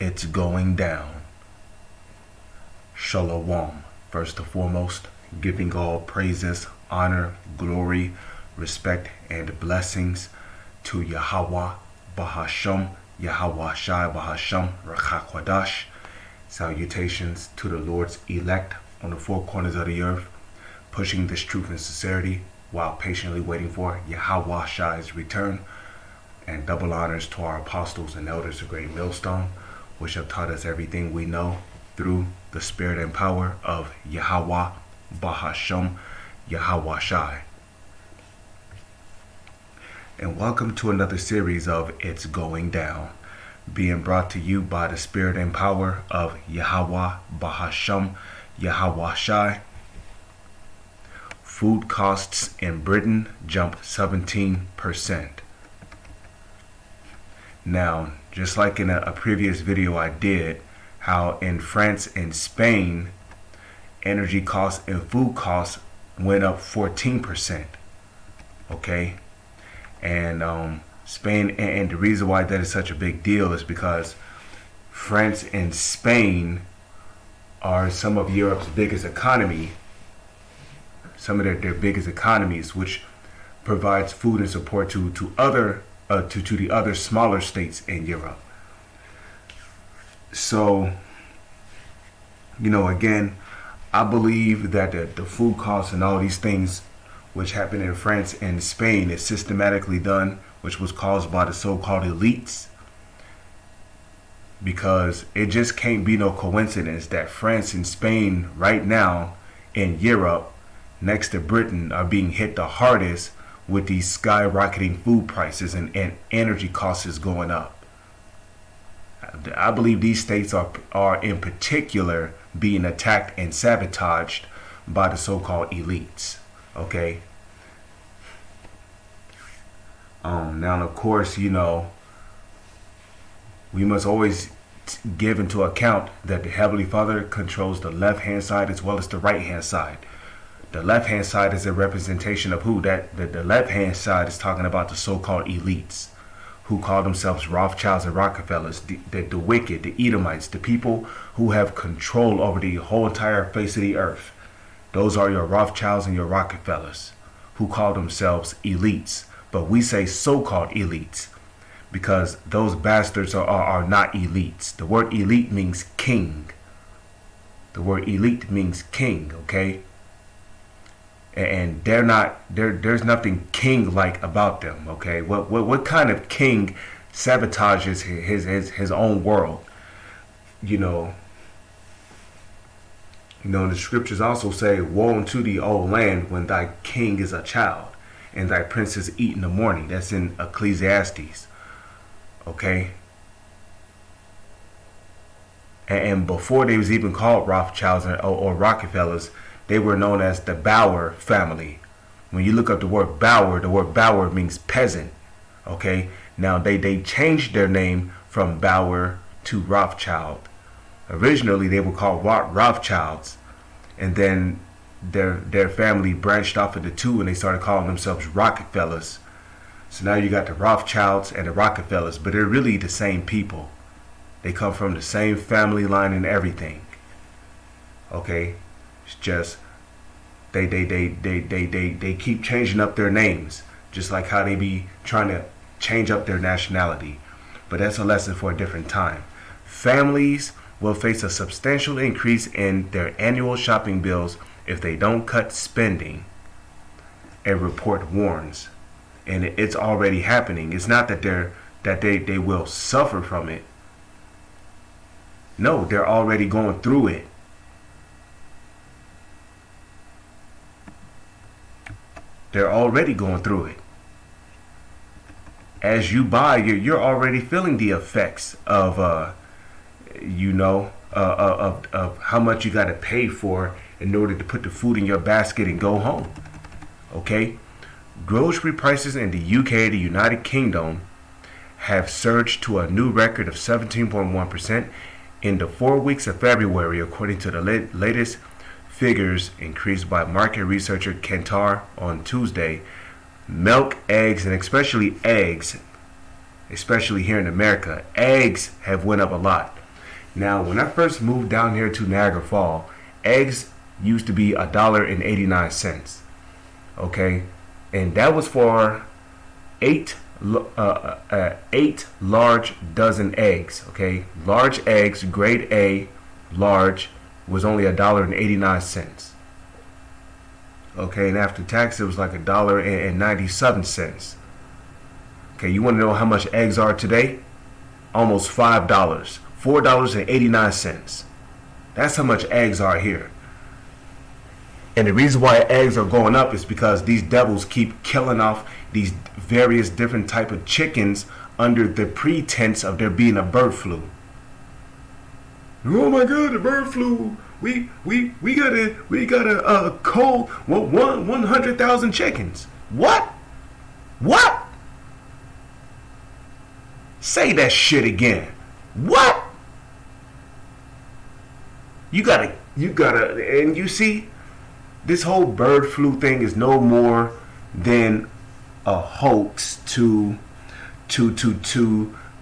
It's going down. Shalom. First and foremost, giving all praises, honor, glory, respect, and blessings to Yahweh, Bahasham, Yahweh Shai, Bahasham, Rachakwadash. Salutations to the Lord's elect on the four corners of the earth, pushing this truth and sincerity while patiently waiting for Yahweh Shai's return. And double honors to our apostles and elders of Great Millstone, which have taught us everything we know through the spirit and power of Yahweh, Bahasham, Yahweh Shai. And welcome to another series of It's Going Down, being brought to you by the spirit and power of Yahweh, Bahasham, Yahweh Shai. Food costs in Britain jump 17%. Now, just like in a previous video I did, how in France and Spain, energy costs and food costs went up 14%. Okay? And Spain, and the reason why that is such a big deal is because France and Spain are some of Europe's biggest economy, some of their biggest economies, which provides food and support to the other smaller states in Europe. So, again, I believe that the food costs and all these things which happen in France and Spain is systematically done, which was caused by the so-called elites, because it just can't be no coincidence that France and Spain right now in Europe, next to Britain, are being hit the hardest with these skyrocketing food prices and energy costs going up. I believe these states are in particular being attacked and sabotaged by the so-called elites. Okay. Now, of course, we must always give into account that the Heavenly Father controls the left-hand side as well as the right-hand side. The left-hand side is a representation of who? The left-hand side is talking about the so-called elites, who call themselves Rothschilds and Rockefellers, the wicked, the Edomites, the people who have control over the whole entire face of the earth. Those are your Rothschilds and your Rockefellers, who call themselves elites. But we say so-called elites because those bastards are not elites. The word elite means king. The word elite means king, okay? And they're not. There's nothing king-like about them. Okay, what kind of king sabotages his own world? The scriptures also say, "Woe unto thee, O land, when thy king is a child, and thy princes eat in the morning." That's in Ecclesiastes. Okay. And before they was even called Rothschilds or Rockefellers, they were known as the Bauer family. When you look up the word Bauer means peasant. Okay? Now they changed their name from Bauer to Rothschild. Originally they were called Rothschilds, and then their family branched off into two and they started calling themselves Rockefellers. So now you got the Rothschilds and the Rockefellers, but they're really the same people. They come from the same family line and everything. Okay? It's just they keep changing up their names, just like how they be trying to change up their nationality. But that's a lesson for a different time. Families will face a substantial increase in their annual shopping bills if they don't cut spending, a report warns. And it's already happening. It's not that they will suffer from it. No, they're already going through it. They're already going through it. As you buy, you're already feeling the effects of how much you got to pay for in order to put the food in your basket and go home. Okay? Grocery prices in the UK, the United Kingdom, have surged to a new record of 17.1% in the 4 weeks of February, according to the latest figures increased by market researcher Kantar on Tuesday. Milk, eggs, and especially eggs, especially here in America, eggs have went up a lot. Now, when I first moved down here to Niagara Falls, eggs used to be $1.89. Okay, and that was for eight eight large dozen eggs. Okay, large eggs, grade A, large, was only $1.89. Okay, and after tax it was like $1.97. Okay, you want to know how much eggs are today? Almost $5, $4.89. That's how much eggs are here. And the reason why eggs are going up is because these devils keep killing off these various different type of chickens under the pretense of there being a bird flu. Oh my God, the bird flu! We got a cold 100,000 chickens. What? What? Say that shit again. What? You gotta, and you see, this whole bird flu thing is no more than a hoax to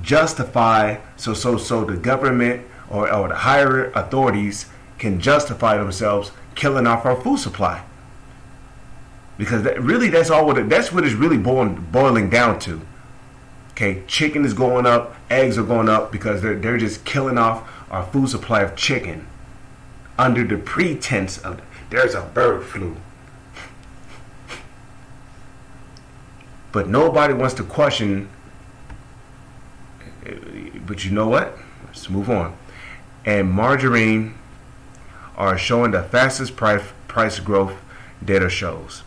justify, so the government or the higher authorities can justify themselves killing off our food supply. Because that's what it's really boiling down to. Okay, chicken is going up, eggs are going up because they're just killing off our food supply of chicken under the pretense of there's a bird flu. But nobody wants to question. But you know what? Let's move on. And margarine are showing the fastest price growth, data shows.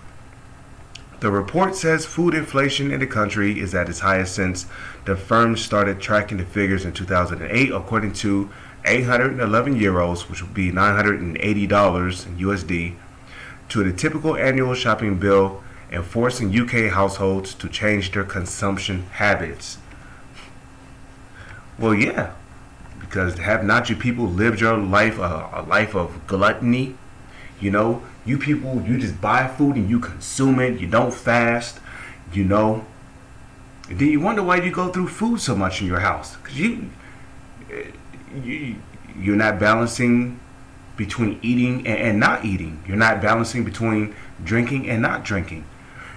The report says food inflation in the country is at its highest since the firm started tracking the figures in 2008, according to 811 euros, which would be $980 in USD, to the typical annual shopping bill, and forcing UK households to change their consumption habits. Well, yeah, because have not you people lived your life a life of gluttony? You know, you people, you just buy food and you consume it. You don't fast, you know. And then you wonder why you go through food so much in your house. Because you're not balancing between eating and not eating. You're not balancing between drinking and not drinking.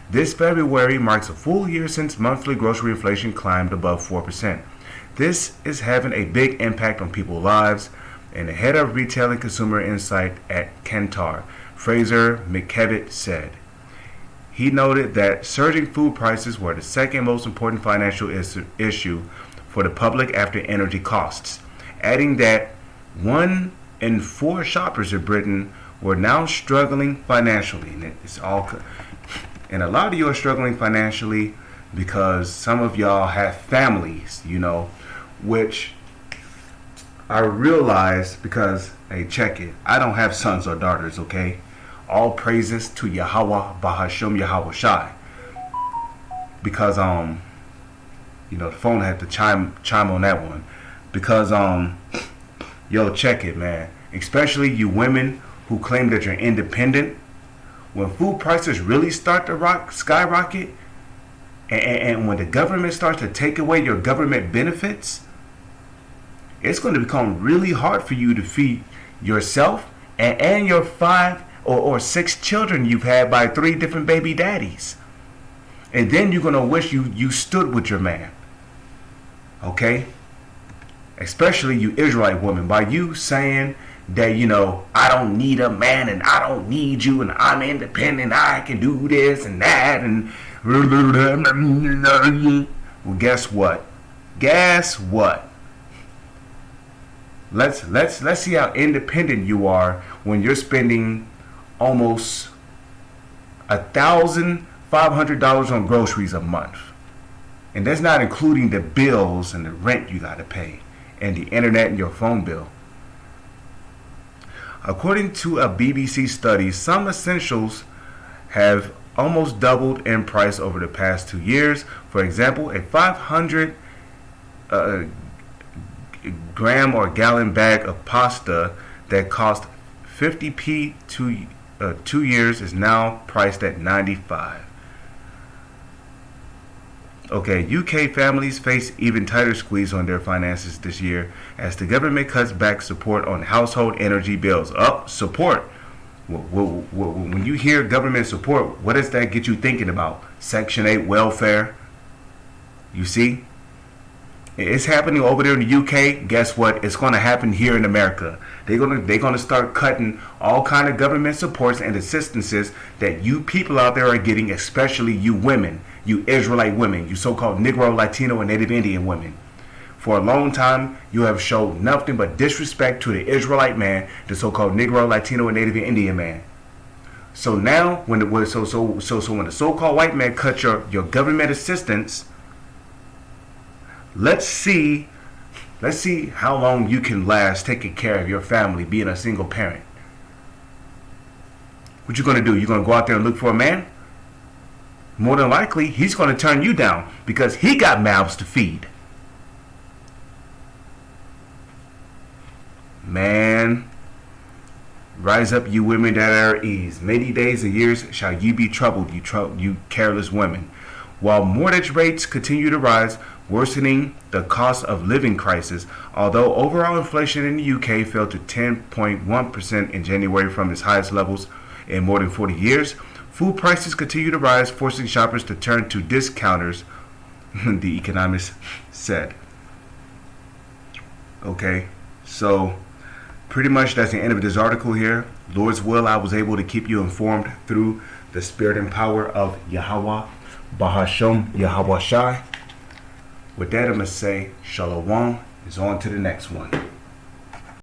This February marks a full year since monthly grocery inflation climbed above 4%. This is having a big impact on people's lives, and the head of Retail and Consumer Insight at Kantar, Fraser McKevitt, said. He noted that surging food prices were the second most important financial issue for the public after energy costs, adding that 1 in 4 shoppers in Britain were now struggling financially. And a lot of you are struggling financially because some of y'all have families, you know, which I realize because, hey, check it. I don't have sons or daughters, okay? All praises to Yahweh, Bahasham Yahweh Shai. Because, you know, the phone had to chime on that one. Because, yo, check it, man. Especially you women who claim that you're independent. When food prices really start to skyrocket, and when the government starts to take away your government benefits, it's going to become really hard for you to feed yourself and your 5 or 6 children you've had by 3 different baby daddies. And then you're going to wish you stood with your man. Okay? Especially you Israelite women, by you saying that, you know, I don't need a man and I don't need you and I'm independent, I can do this and that, and well, guess what? Let's see how independent you are when you're spending almost $1,500 on groceries a month, and that's not including the bills and the rent you got to pay and the internet and your phone bill. According to a BBC study, some essentials have almost doubled in price over the past 2 years. For example, a 500 gram or gallon bag of pasta that cost 50p 2 years is now priced at 95. Okay, UK families face even tighter squeeze on their finances this year as the government cuts back support on household energy bills. Up support. When you hear government support, what does that get you thinking about? Section 8 welfare. You see? It's happening over there in the UK. Guess what? It's going to happen here in America. They're going to start cutting all kind of government supports and assistances that you people out there are getting, especially you women, you Israelite women, you so-called Negro, Latino, and Native Indian women. For a long time, you have shown nothing but disrespect to the Israelite man, the so-called Negro, Latino, and Native Indian man. So now, when the so-called white man cuts your government assistance, let's see how long you can last taking care of your family, being a single parent. What you gonna do? You gonna go out there and look for a man? More than likely, he's gonna turn you down because he got mouths to feed. Man, rise up, you women that are at ease. Many days and years shall you be troubled, you careless women. While mortgage rates continue to rise, worsening the cost of living crisis, although overall inflation in the UK fell to 10.1% in January from its highest levels in more than 40 years, food prices continue to rise, forcing shoppers to turn to discounters, the economist said. Okay, so pretty much that's the end of this article here. Lord's will, I was able to keep you informed through the spirit and power of Yahweh, Bahasham, Yahweh Shai. With that, I'm going to say, Shalom is on to the next one.